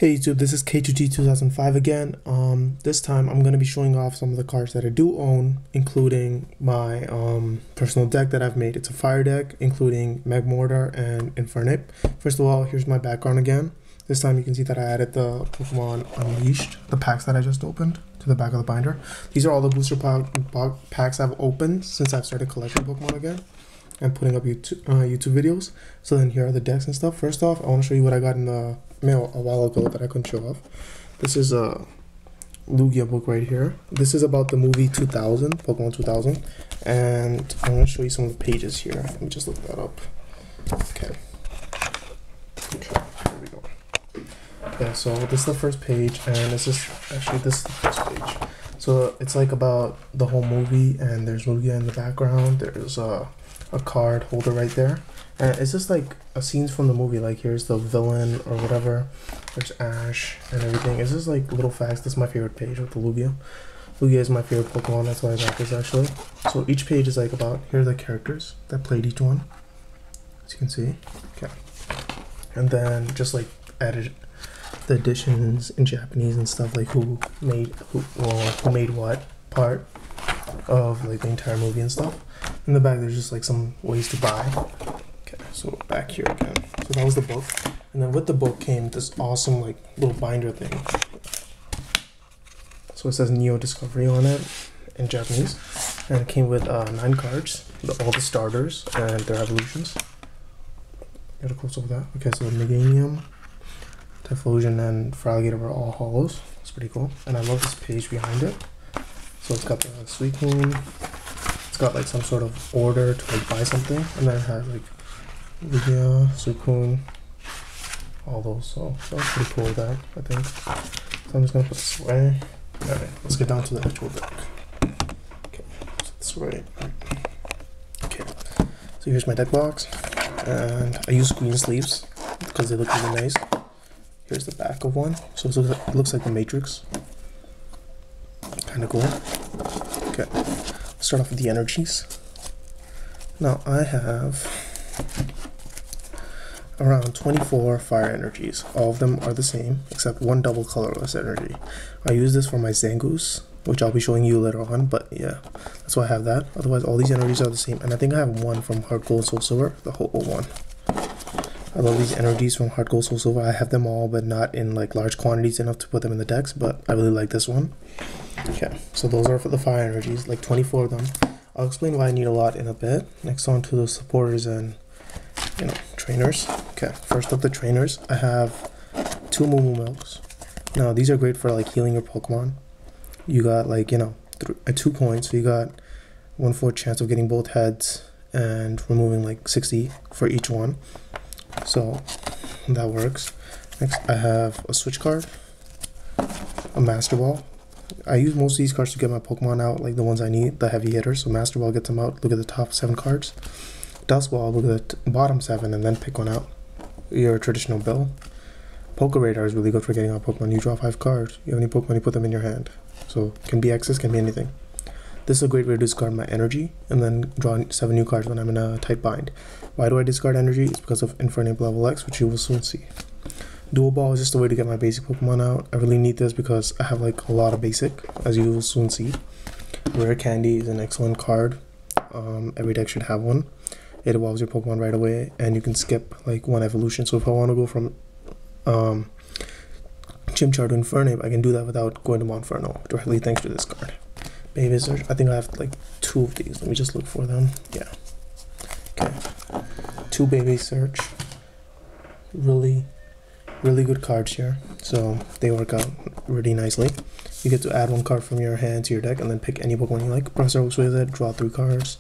Hey YouTube, this is K2G 2005 again. This time I'm going to be showing off some of the cards that I do own, including my personal deck that I've made. It's a fire deck, including Magmortar and Infernape. First of all, here's my background again. This time you can see that I added the Pokemon Unleashed, the packs that I just opened, to the back of the binder. These are all the booster packs I've opened since I've started collecting Pokemon again and putting up YouTube videos. So then here are the decks and stuff. First off, I want to show you what I got in the mail a while ago that I couldn't show off. This is a Lugia book right here. This is about the movie 2000, Pokemon 2000, and I'm going to show you some of the pages here. Let me just look that up. Okay, here we go. Okay, so this is the first page, and this is the first page. So it's like about the whole movie, and there's Lugia in the background. There's a card holder right there, and it's just like a scenes from the movie. Like here's the villain or whatever, there's Ash and everything. It's just like little facts. This is my favorite page with the Lugia. Lugia is my favorite Pokemon, that's why I got this actually. So each page is like about, here are the characters that played each one, as you can see. Okay, and then just like added the additions in Japanese and stuff, like who made what part of like the entire movie and stuff. In the back there's just like some ways to buy. Okay, so back here again. So that was the book, and then with the book came this awesome like little binder thing. So it says Neo Discovery on it in Japanese, and it came with 9 cards, all the starters and their evolutions. Get a close up of that. Okay, so Meganium, Typhlosion, and Feraligatr were all holos. It's pretty cool, and I love this page behind it. So it's got the Suicune. It's got like some sort of order to like buy something, and then it has like Lugia, Suicune, all those. So that was pretty cool with that, I think. So I'm just gonna put this away. Alright, let's get down to the actual deck. Okay, put this away. Okay, so here's my deck box, and I use green sleeves because they look really nice. Here's the back of one, so it looks like the Matrix. Kind of cool. Okay, let's start off with the energies. Now I have around 24 fire energies. All of them are the same except one double colorless energy. I use this for my Zangoose, which I'll be showing you later on, but yeah, that's why I have that. Otherwise all these energies are the same, and I think I have one from Heart Gold Soul Silver, the Ho-Oh one. I love these energies from Heart Gold Soul Silver. I have them all, but not in like large quantities enough to put them in the decks, but I really like this one. Okay, so those are for the fire energies, like 24 of them. I'll explain why I need a lot in a bit. Next on to the supporters and, you know, trainers. Okay, first up the trainers. I have 2 Moo Milks. Now these are great for like healing your Pokemon. You got like, you know, 2 coins, so you got 1/4 chance of getting both heads and removing like 60 for each one. So that works. Next I have a switch card, a Master Ball. I use most of these cards to get my Pokemon out, like the ones I need, the heavy hitters. So Master Ball gets them out. Look at the top 7 cards. Dusk Ball, look at the bottom 7 and then pick one out. Your traditional bill. Poké Radar is really good for getting out Pokemon. You draw 5 cards. You have any Pokemon, you put them in your hand. So it can be X's, can be anything. This is a great way to discard my energy and then draw 7 new cards when I'm in a tight bind. Why do I discard energy? It's because of Infernape level X, which you will soon see. Dual Ball is just a way to get my basic Pokemon out. I really need this because I have like a lot of basic, as you will soon see. Rare Candy is an excellent card. Every deck should have one. It evolves your Pokemon right away, and you can skip like 1 evolution. So if I want to go from Chimchar to Infernape, I can do that without going to Monferno directly thanks to this card. Baby Search, I think I have like 2 of these. Let me just look for them. Yeah. Okay. 2 Baby Search. Really good cards here, so they work out really nicely. You get to add 1 card from your hand to your deck and then pick any Pokemon you like. Professor Oaks with it, draw 3 cards,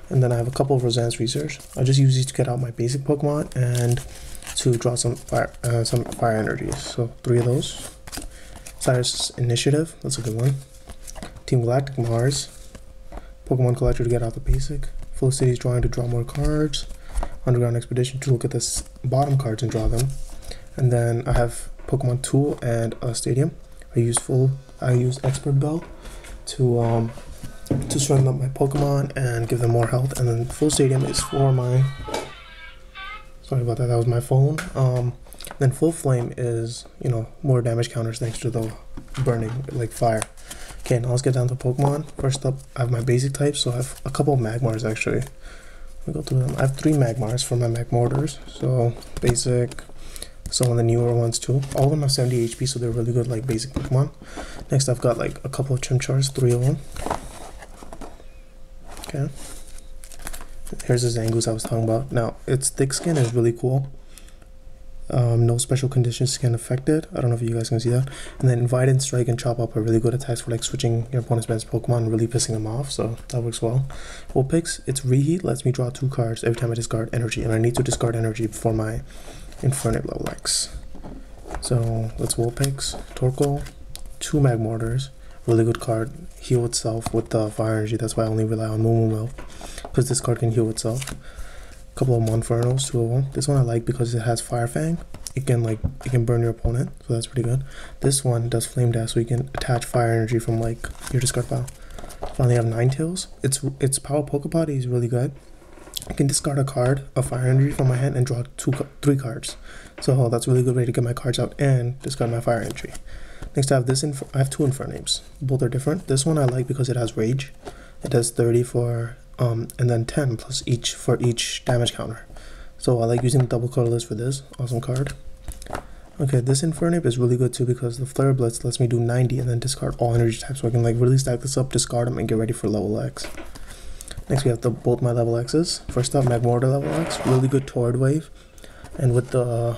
and then I have a couple of Roseanne's Research. I just use these to get out my basic Pokemon and to draw some fire energies. So 3 of those. Cyrus Initiative, that's a good one. Team Galactic Mars, Pokemon Collector to get out the basic. Felicity's Drawing to draw more cards. Underground Expedition to look at the bottom cards and draw them. And then I have Pokemon Tool and a Stadium. I use Expert Bell to strengthen up my Pokemon and give them more health. And then Full Stadium is for my, sorry about that, that was my phone. Then full flame is, you know, more damage counters thanks to the burning, like fire. Okay, now let's get down to Pokemon. First up, I have my basic types, so I have a couple of Magmars actually. Let me go through them. I have 3 Magmars for my Magmortars. So basic, some of the newer ones too. All of them have 70 HP, so they're really good like basic Pokemon. Next I've got like a couple of Chimchars, 3 of them. Okay. Here's the Zangoose I was talking about. Now, its thick skin is really cool. No special conditions can affect it. I don't know if you guys can see that. And then Invite and Strike and Chop Up are really good attacks for like switching your opponent's best Pokemon and really pissing them off, so that works well. Vulpix, its Reheat lets me draw 2 cards every time I discard energy, and I need to discard energy before my Infernape level X. So that's Vulpix. Torkoal, 2 Magmortars. Really good card. Heal itself with the fire energy, that's why I only rely on Moo Milk, because this card can heal itself. Couple of Monfernos, 2 of them. This one I like because it has Fire Fang. It can burn your opponent, so that's pretty good. This one does Flame Dash, so you can attach fire energy from like your discard pile. Finally, I have Ninetales. Its Power Pokepod is really good. I can discard a card of fire energy from my hand and draw 3 cards. So that's a really good way to get my cards out and discard my fire energy. Next, I have I have 2 Infernapes. Both are different. This one I like because it has Rage. It does 30 for and then 10 plus each for each damage counter. So I like using the double colorless for this. Awesome card. Okay, this Infernape is really good too because the Flare Blitz lets me do 90 and then discard all energy types, so I can like really stack this up, discard them, and get ready for level X. Next we have both my level X's. First up, Magmortar level X, really good Torrid Wave, and with the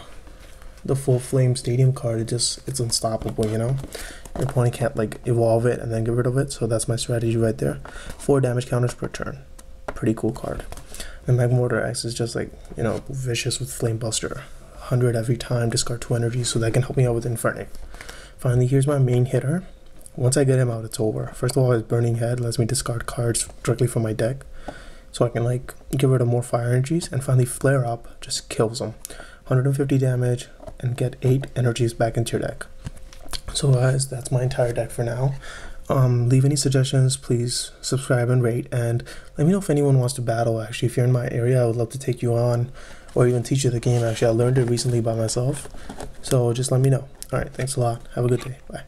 full flame stadium card, it's unstoppable, you know. Your opponent can't like evolve it and then get rid of it, so that's my strategy right there. 4 damage counters per turn. Pretty cool card. And Magmortar X is just like, you know, vicious with Flame Buster. 100 every time, discard 2 energy, so that can help me out with Infernape. Finally, here's my main hitter. Once I get him out, it's over. First of all, his Burning Head lets me discard cards directly from my deck, so I can like get rid of more fire energies. And finally, Flare Up just kills them. 150 damage and get 8 energies back into your deck. So guys, that's my entire deck for now. Leave any suggestions, please subscribe and rate, and let me know if anyone wants to battle. Actually, if you're in my area, I would love to take you on or even teach you the game. Actually, I learned it recently by myself, so just let me know. Alright, thanks a lot. Have a good day. Bye.